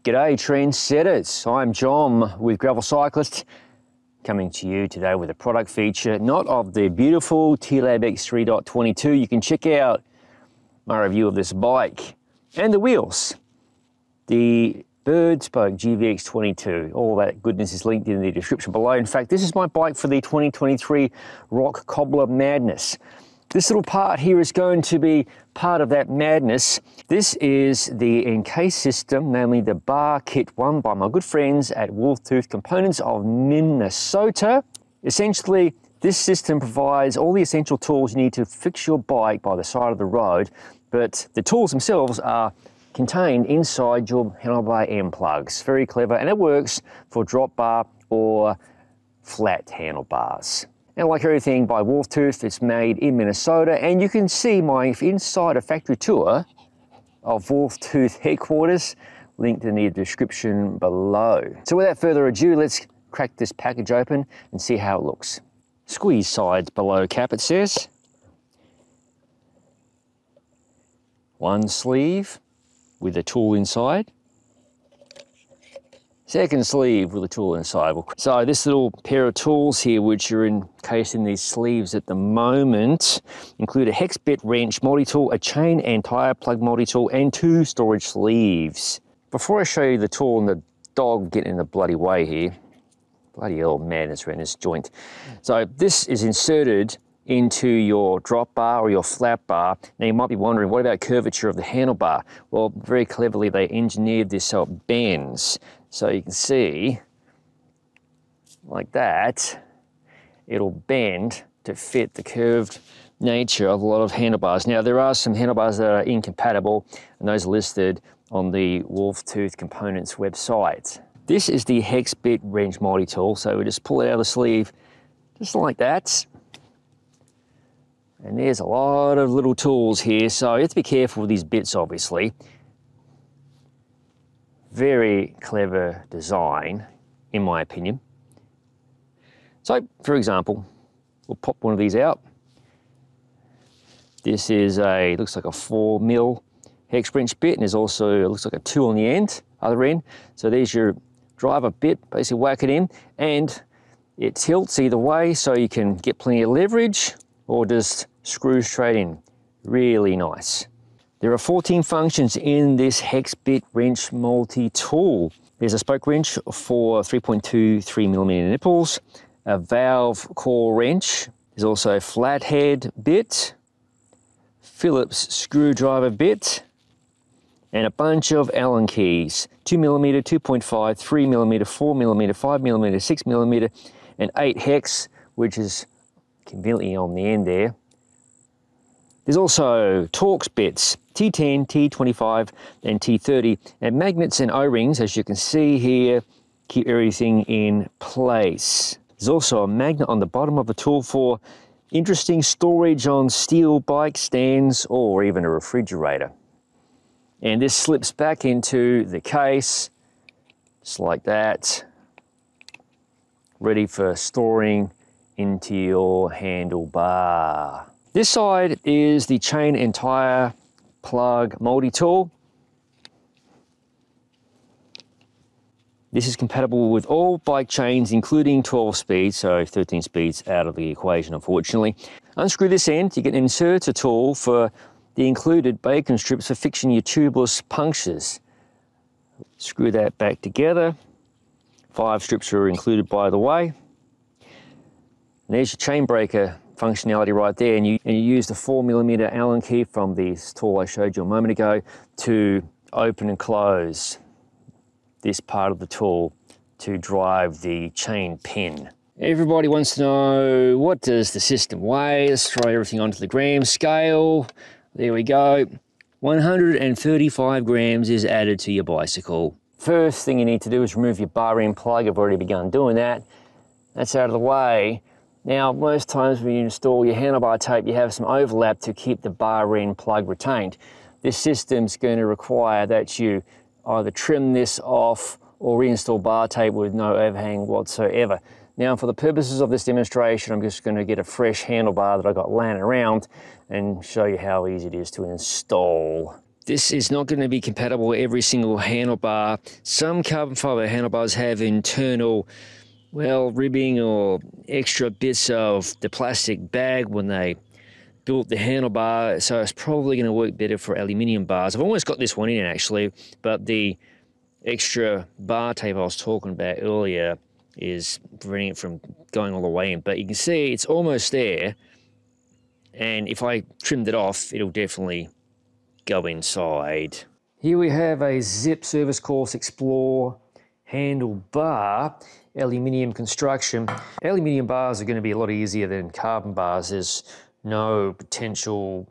G'day trendsetters, I'm John with Gravel Cyclist, coming to you today with a product feature, not of the beautiful T-Lab X3.22. You can check out my review of this bike and the wheels, the Bird Spoke GVX22. All that goodness is linked in the description below. In fact, this is my bike for the 2023 Rock Cobbler Madness. This little part here is going to be part of that madness. This is the EnCase system, namely the bar kit one by my good friends at Wolf Tooth Components of Minnesota. Essentially, this system provides all the essential tools you need to fix your bike by the side of the road, but the tools themselves are contained inside your handlebar end plugs. Very clever, and it works for drop bar or flat handlebars. And like everything by Wolf Tooth, it's made in Minnesota, and you can see my insider factory tour of Wolf Tooth headquarters linked in the description below. So without further ado, let's crack this package open and see how it looks. Squeeze sides below cap, it says. One sleeve with a tool inside. Second sleeve with a tool inside. So this little pair of tools here, which are encased in these sleeves at the moment, include a Hex Bit Wrench Multi-Tool, a chain and tire plug multi-tool, and 2 storage sleeves. Before I show you the tool and the dog getting in the bloody way here, bloody hell madness around this joint. So this is inserted into your drop bar or your flat bar. Now you might be wondering, what about curvature of the handlebar? Well, very cleverly they engineered this so it bends. So you can see, like that, it'll bend to fit the curved nature of a lot of handlebars. Now there are some handlebars that are incompatible, and those are listed on the Wolf Tooth Components website. This is the Hex Bit Wrench Multi-Tool, so we just pull it out of the sleeve, just like that. And there's a lot of little tools here, so you have to be careful with these bits, obviously. Very clever design, in my opinion. So, for example, we'll pop one of these out. This is looks like a 4mm hex wrench bit, and there's also, it looks like a 2 on the other end. So there's your driver bit, basically whack it in, and it tilts either way, so you can get plenty of leverage, or just screw straight in. Really nice. There are 14 functions in this Hex Bit Wrench Multi-Tool. There's a spoke wrench for 3.23mm nipples, a valve core wrench. There's also a flathead bit, Phillips screwdriver bit, and a bunch of Allen keys. 2mm, 2.5, 3mm, 4mm, 5mm, 6mm, and 8 hex, which is conveniently on the end there. There's also Torx bits, T10, T25, and T30, and magnets and O-rings, as you can see here, keep everything in place. There's also a magnet on the bottom of the tool for interesting storage on steel bike stands or even a refrigerator. And this slips back into the case, just like that, ready for storing into your handlebar. This side is the chain and tire plug multi-tool. This is compatible with all bike chains, including 12 speeds, so 13 speeds out of the equation, unfortunately. Unscrew this end, you can insert a tool for the included bacon strips for fixing your tubeless punctures. Screw that back together. 5 strips are included, by the way. And there's your chain breaker functionality right there, and you use the 4mm Allen key from this tool I showed you a moment ago to open and close this part of the tool to drive the chain pin. Everybody wants to know, what does the system weigh? Let's throw everything onto the gram scale. There we go. 135 grams is added to your bicycle. First thing you need to do is remove your bar end plug. I've already begun doing that. That's out of the way. Now, most times when you install your handlebar tape, you have some overlap to keep the bar end plug retained. This system's going to require that you either trim this off or reinstall bar tape with no overhang whatsoever. Now, for the purposes of this demonstration, I'm just going to get a fresh handlebar that I got laying around and show you how easy it is to install. This is not going to be compatible with every single handlebar. Some carbon fiber handlebars have internal, well, ribbing or extra bits of the plastic bag when they built the handlebar, so it's probably going to work better for aluminium bars. I've almost got this one in actually, but the extra bar tape I was talking about earlier is preventing it from going all the way in. But you can see it's almost there, and if I trimmed it off, it'll definitely go inside. Here we have a Zip Service Course Explore handlebar, aluminium construction. Aluminium bars are going to be a lot easier than carbon bars. There's no potential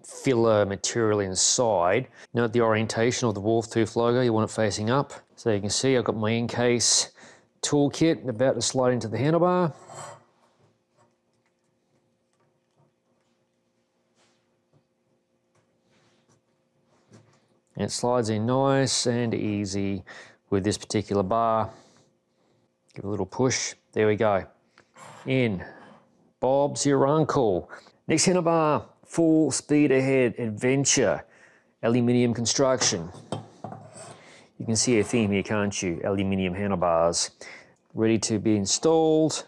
filler material inside. Note the orientation of the Wolf Tooth logo, you want it facing up. So you can see I've got my EnCase toolkit about to slide into the handlebar. And it slides in nice and easy with this particular bar. Give it a little push, there we go. In, Bob's your uncle. Next handlebar, full speed ahead adventure, aluminium construction. You can see a theme here, can't you? Aluminium handlebars, ready to be installed.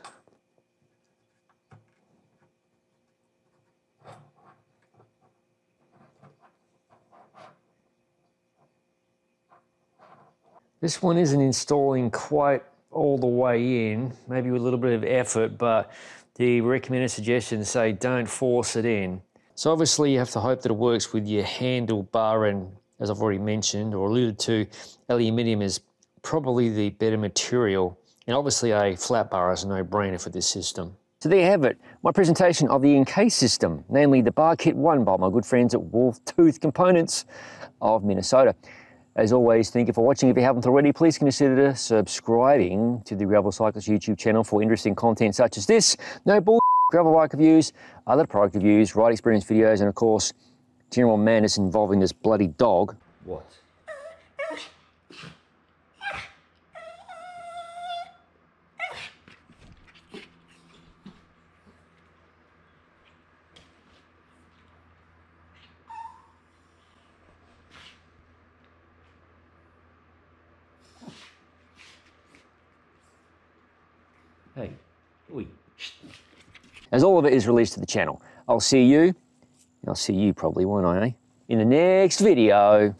This one isn't installing quite all the way in, maybe with a little bit of effort, but the recommended suggestions say don't force it in. So obviously you have to hope that it works with your handlebar, and as I've already mentioned or alluded to, aluminium is probably the better material, and obviously a flat bar is a no-brainer for this system. So there you have it, my presentation of the EnCase system, namely the bar kit 1 by my good friends at Wolf Tooth Components of Minnesota. As always, thank you for watching. If you haven't already, please consider subscribing to the Gravel Cyclist YouTube channel for interesting content such as this. No bull gravel bike reviews, other product reviews, ride experience videos, and of course, general madness involving this bloody dog. What? Hey, oi. As all of it is released to the channel, I'll see you, and I'll see you probably, won't I, eh? In the next video.